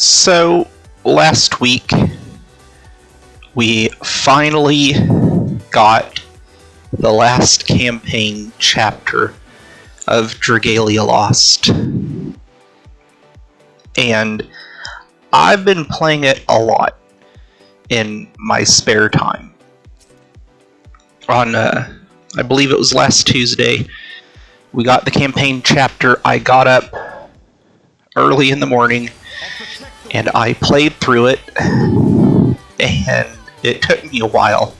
So, last week, we finally got the last campaign chapter of Dragalia Lost. And I've been playing it a lot in my spare time. On, I believe it was last Tuesday, we got the campaign chapter. I got up early in the morning and I played through it, and it took me a while,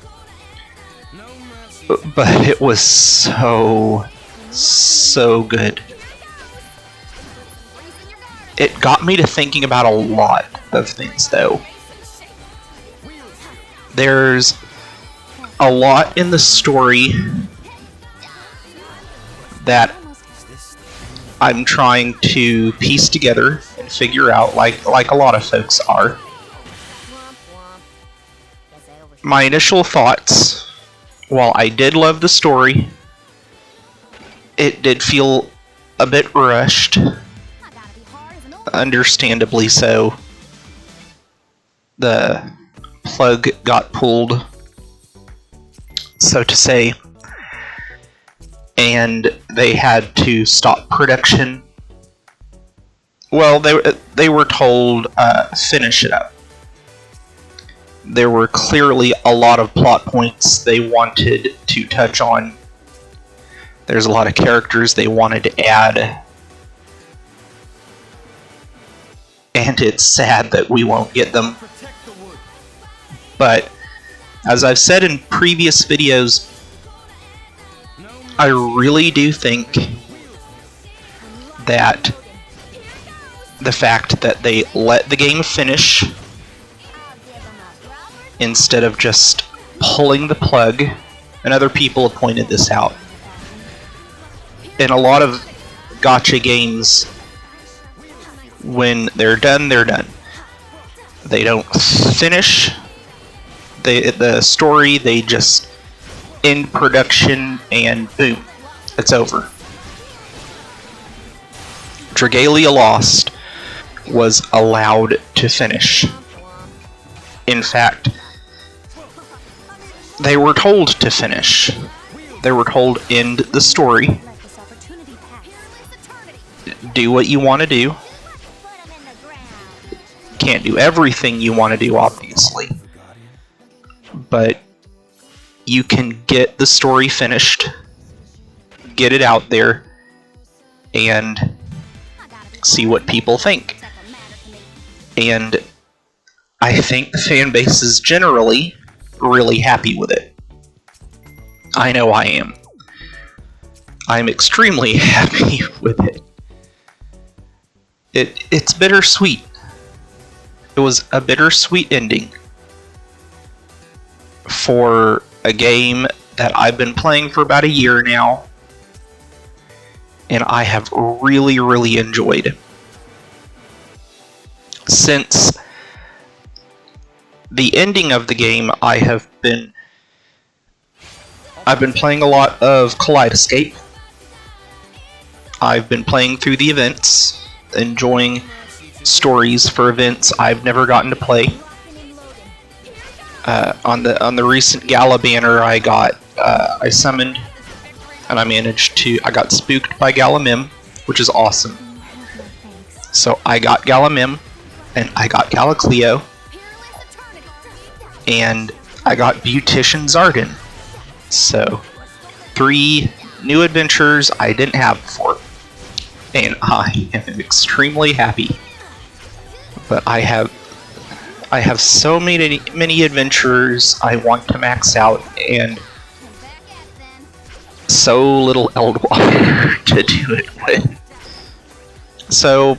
but it was so good. It got me to thinking about a lot of things, though. There's a lot in the story that I'm trying to piece together and figure out, like a lot of folks are. My initial thoughts, while I did love the story, it did feel a bit rushed, understandably so. The plug got pulled, so to say, and they had to stop production. Well, they were told, finish it up. There were clearly a lot of plot points they wanted to touch on. There's a lot of characters they wanted to add. And it's sad that we won't get them. But, as I've said in previous videos, I really do think that the fact that they let the game finish instead of just pulling the plug, and other people have pointed this out, in a lot of gacha games, when they're done, they're done. They don't finish the story, they just end production and boom, it's over. Dragalia Lost was allowed to finish. In fact, they were told to finish. They were told, end the story. Do what you want to do. Can't do everything you want to do, obviously. But you can get the story finished, get it out there, and see what people think. And I think the fan base is generally really happy with it. I know I am. I'm extremely happy with it. It's bittersweet. It was a bittersweet ending for a game that I've been playing for about a year now, and I have really enjoyed. Since the ending of the game, I've been playing a lot of Kaleidoscape. I've been playing through the events, enjoying stories for events I've never gotten to play. On the recent Gala banner, I summoned, and I got spooked by Galamim, which is awesome. So I got Galamim, and I got Galacleo, and I got Beautician Zardan. So 3 new adventures I didn't have before, and I am extremely happy. But I have so many adventures I want to max out, and so little Eldwater to do it with. So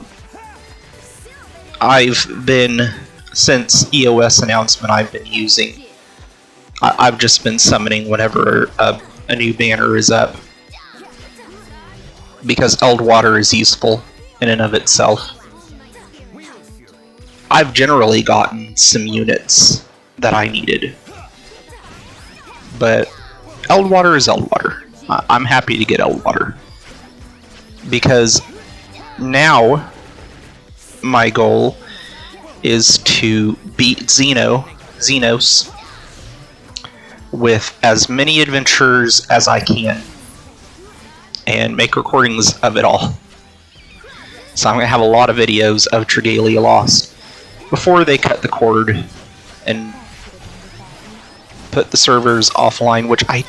since EOS announcement, I've just been summoning whenever a new banner is up, because Eldwater is useful in and of itself. I've generally gotten some units that I needed, but Eldwater is Eldwater. I'm happy to get Eldwater, because now my goal is to beat Xenos with as many adventures as I can and make recordings of it all. So I'm going to have a lot of videos of Dragalia Lost before they cut the cord and put the servers offline, which I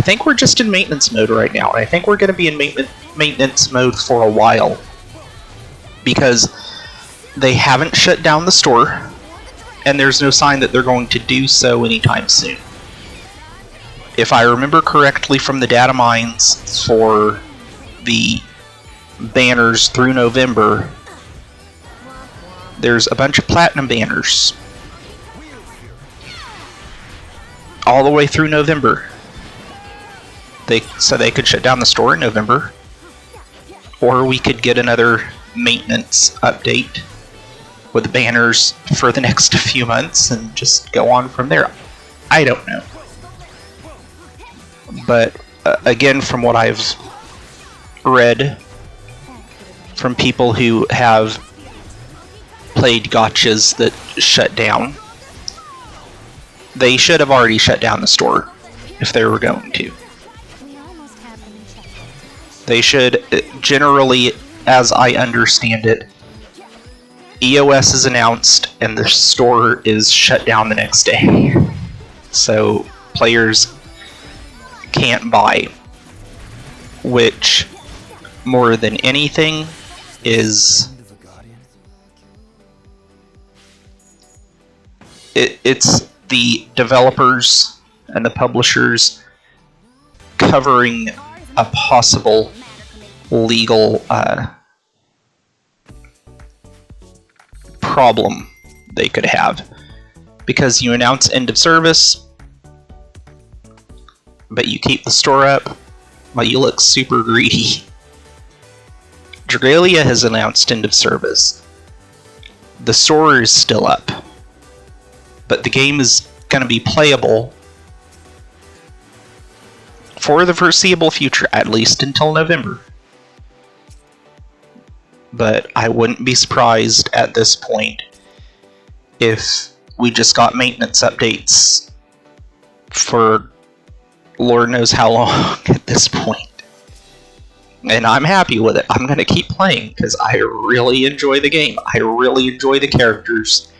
think we're just in maintenance mode right now. And I think we're going to be in maintenance mode for a while, because they haven't shut down the store, and there's no sign that they're going to do so anytime soon. If I remember correctly from the data mines for the banners through November, there's a bunch of platinum banners all the way through November. So they could shut down the store in November, or we could get another maintenance update with banners for the next few months and just go on from there. I don't know. But again, from what I've read from people who have played gotchas that shut down, they should have already shut down the store if they were going to. They should, generally, as I understand it, EOS is announced and the store is shut down the next day. So players can't buy, which more than anything is it's the developers and the publishers covering a possible legal problem they could have, because you announce end of service but you keep the store up. Well, you look super greedy. Dragalia has announced end of service. The store is still up, but the game is going to be playable for the foreseeable future, at least until November. But I wouldn't be surprised at this point if we just got maintenance updates for Lord knows how long at this point. And I'm happy with it. I'm going to keep playing because I really enjoy the game. I really enjoy the characters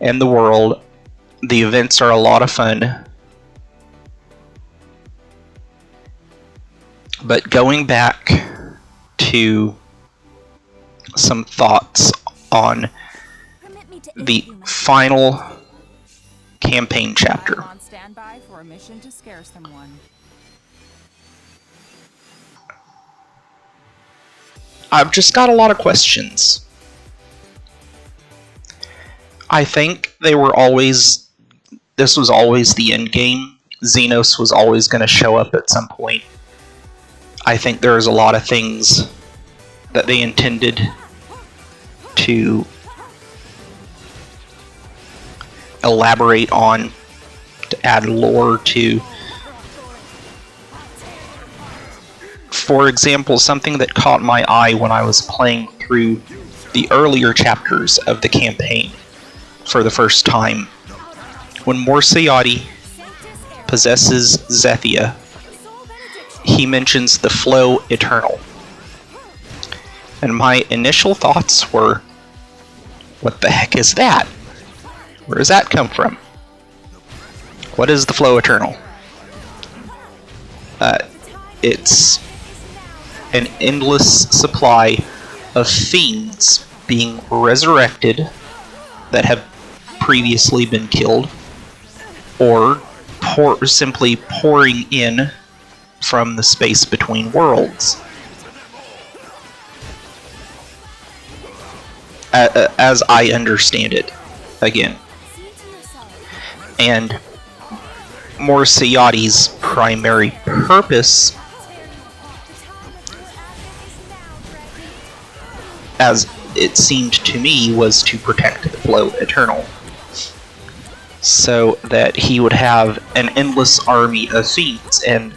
and the world. The events are a lot of fun. But going back to some thoughts on the final campaign chapter. On standby for a mission to scare someone. I've just got a lot of questions. I think they were always, this was always the end game. Xenos was always going to show up at some point. I think there's a lot of things that they intended to elaborate on, to add lore to. For example, something that caught my eye when I was playing through the earlier chapters of the campaign for the first time. When Morsiati possesses Zethia, he mentions the flow eternal. And my initial thoughts were, what the heck is that? Where does that come from? What is the flow eternal? It's an endless supply of fiends being resurrected that have previously been killed, or simply pouring in from the space between worlds. As I understand it, again. And Morsiati's primary purpose, as it seemed to me, was to protect the flow eternal, so that he would have an endless army of fiends, and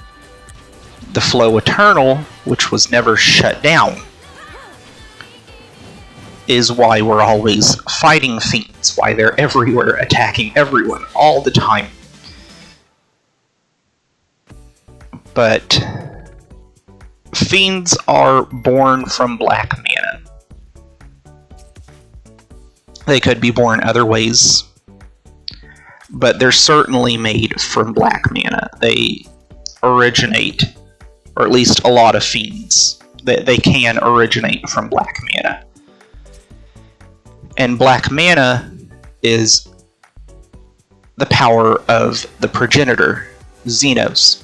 the flow eternal, which was never shut down, is why we're always fighting fiends, why they're everywhere, attacking everyone all the time. But fiends are born from black mana. They could be born other ways, but they're certainly made from black mana. They originate, or at least a lot of fiends, they can originate from black mana. And black mana is the power of the progenitor, Xenos.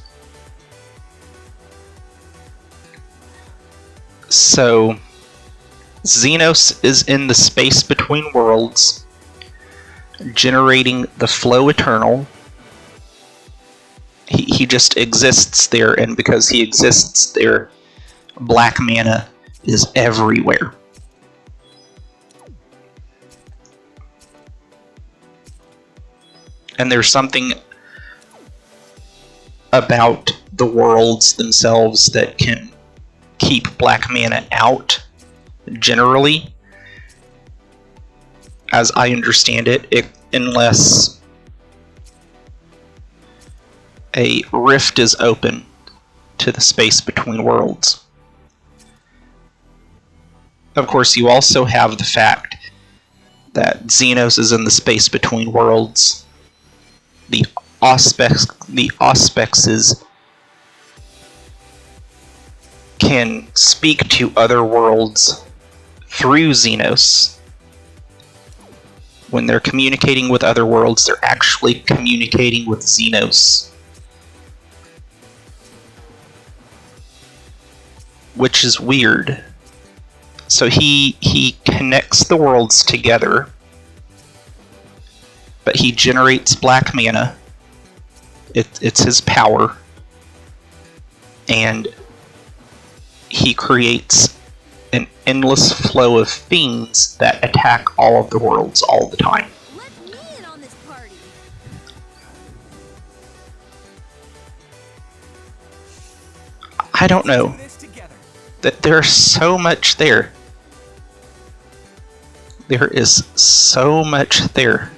So, Xenos is in the space between worlds, generating the flow eternal. He just exists there, and because he exists there, black mana is everywhere. And there's something about the worlds themselves that can keep black mana out, generally, as I understand it, unless a rift is open to the space between worlds. Of course, you also have the fact that Xenos is in the space between worlds. The auspexes can speak to other worlds through Xenos. When they're communicating with other worlds, they're actually communicating with Xenos, which is weird. So he connects the worlds together, but he generates black mana. It's his power, and he creates an endless flow of fiends that attack all of the worlds all the time. Let me in on this party. I don't know. That there's so much there. There is so much there.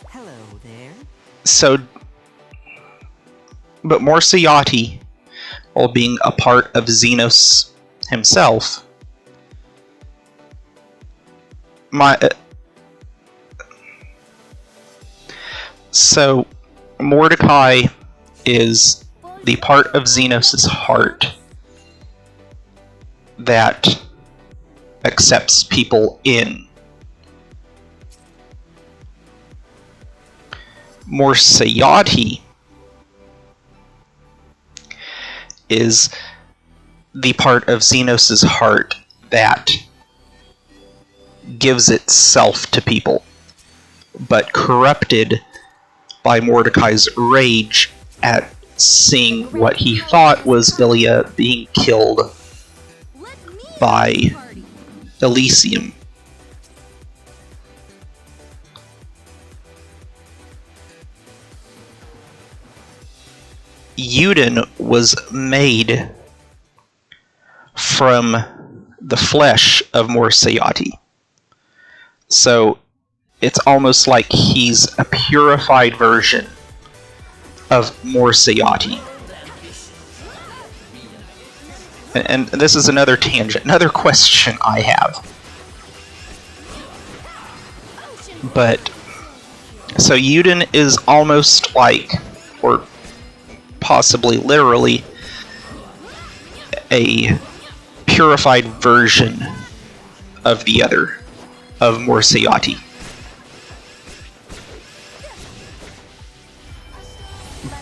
Hello there. So, but Morsayati, while being a part of Xenos himself, so Mordecai is the part of Xenos' heart that accepts people in. Morsayati is the part of Xenos' heart that gives itself to people, but corrupted by Mordecai's rage at seeing what he thought was Ilya being killed by Elysium. Uden was made from the flesh of Morsayati. So it's almost like he's a purified version of Morsayati. And this is another tangent, another question I have. But, so Uden is almost like, or possibly literally, a purified version of the other, of Morsayati.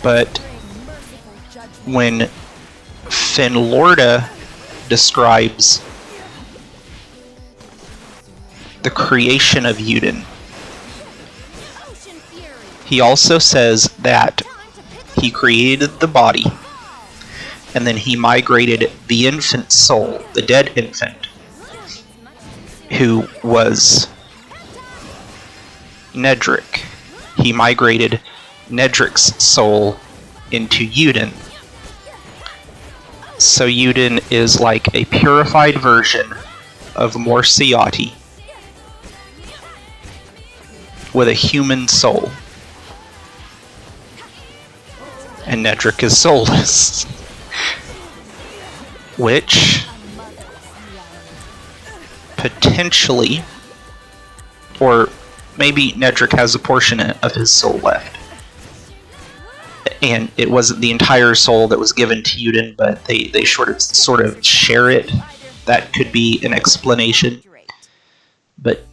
But when Finlorda describes the creation of Uden, he also says that he created the body, and then he migrated the infant soul, the dead infant, who was Nedrick. He migrated Nedrick's soul into Uden. So Yuden is like a purified version of Morciati with a human soul. And Nedrick is soulless. Which potentially, or maybe Nedrick has a portion of his soul left. And it wasn't the entire soul that was given to Yuden, but they sort of share it. That could be an explanation. But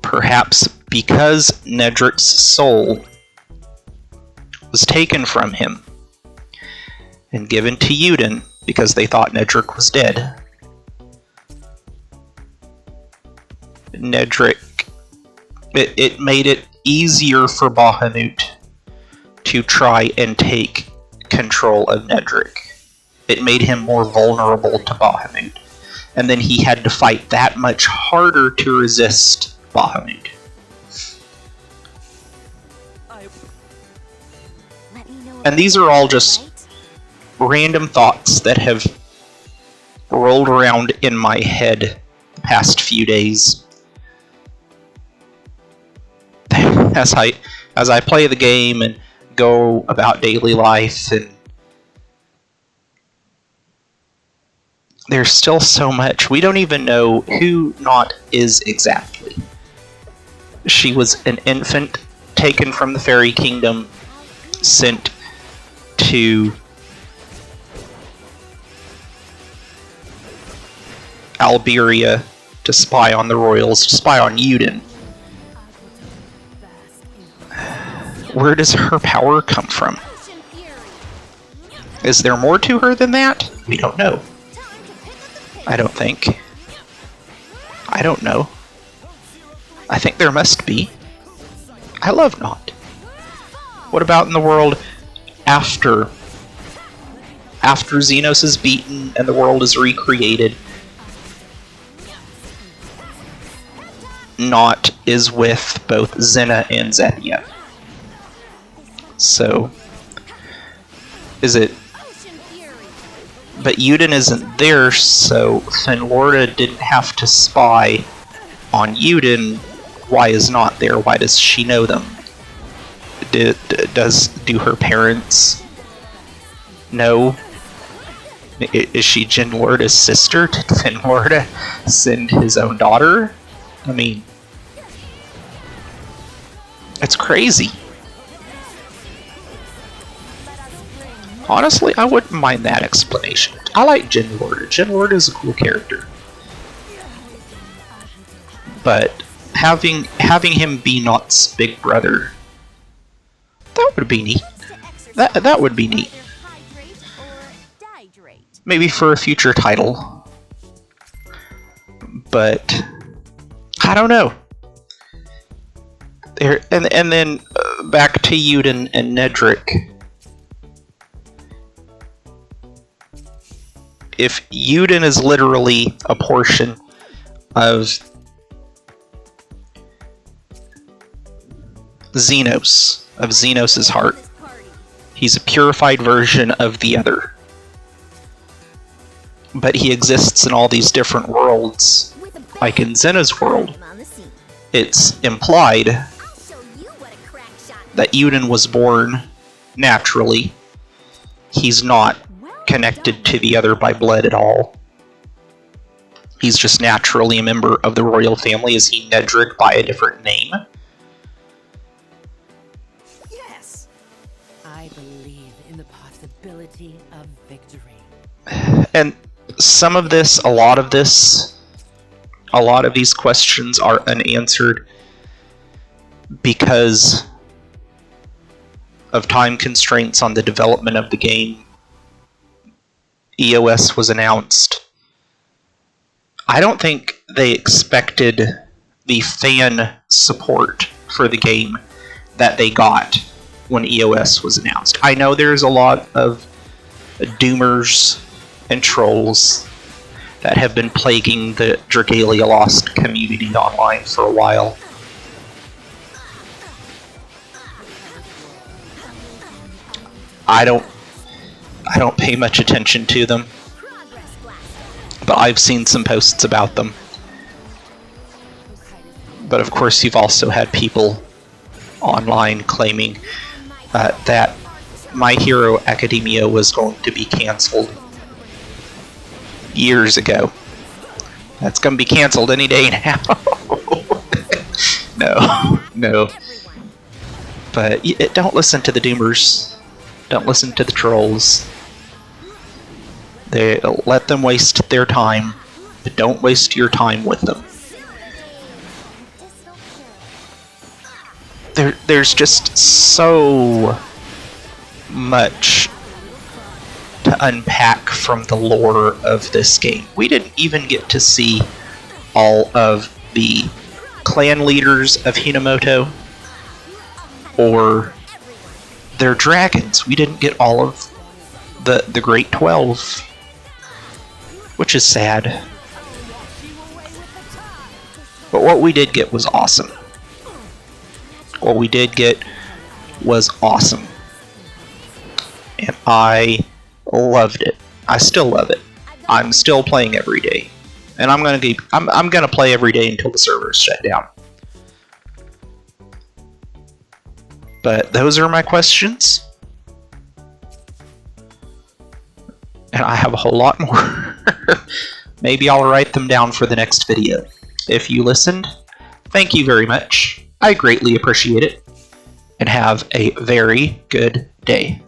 perhaps because Nedrick's soul was taken from him and given to Yuden because they thought Nedrick was dead, Nedrick, it made it easier for Bahamut to try and take control of Nedrick. It made him more vulnerable to Bahamut. And then he had to fight that much harder to resist Bahamut. And these are all just random thoughts that have rolled around in my head the past few days. As I play the game and go about daily life, and there's still so much. We don't even know who Not is exactly. She was an infant taken from the fairy kingdom, sent to Alberia to spy on the royals, to spy on Yuden. Where does her power come from? Is there more to her than that? We don't know. I don't think. I don't know. I think there must be. I love Not. What about in the world after Xenos is beaten and the world is recreated? Not is with both Xena and Zethia. So, is it... But Yuden isn't there, so Fenlorda didn't have to spy on Yuden. Why is Not there? Why does she know them? Do her parents know? Is she Fenlorda's sister? Did Fenlorda send his own daughter? I mean, it's crazy. Honestly, I wouldn't mind that explanation. I like Genlord. Genlord is a cool character. But having him be Not's big brother, that would be neat. That would be neat. Maybe for a future title. But I don't know. There, and then back to Yuden and Nedrick. If Yuden is literally a portion of Xenos' heart, he's a purified version of the other. But he exists in all these different worlds. Like in Xena's world, it's implied that Yuden was born naturally. He's not connected to the other by blood at all. He's just naturally a member of the royal family. Is he Nedrick by a different name? Yes. I believe in the possibility of victory. And some of this, a lot of these questions are unanswered because of time constraints on the development of the game. EOS was announced. I don't think they expected the fan support for the game that they got when EOS was announced. I know there's a lot of doomers and trolls that have been plaguing the Dragalia Lost community online for a while. I don't pay much attention to them, but I've seen some posts about them. But of course, you've also had people online claiming that My Hero Academia was going to be canceled years ago. That's going to be canceled any day now. No. But don't listen to the doomers. Don't listen to the trolls. Let them waste their time, but don't waste your time with them. There's just so much to unpack from the lore of this game. We didn't even get to see all of the clan leaders of Hinamoto or their dragons. We didn't get all of the Great 12, which is sad. But what we did get was awesome. What we did get was awesome. And I loved it. I still love it. I'm still playing every day. And I'm gonna play every day until the servers shut down. But those are my questions. And I have a whole lot more. Maybe I'll write them down for the next video. If you listened, thank you very much. I greatly appreciate it. And have a very good day.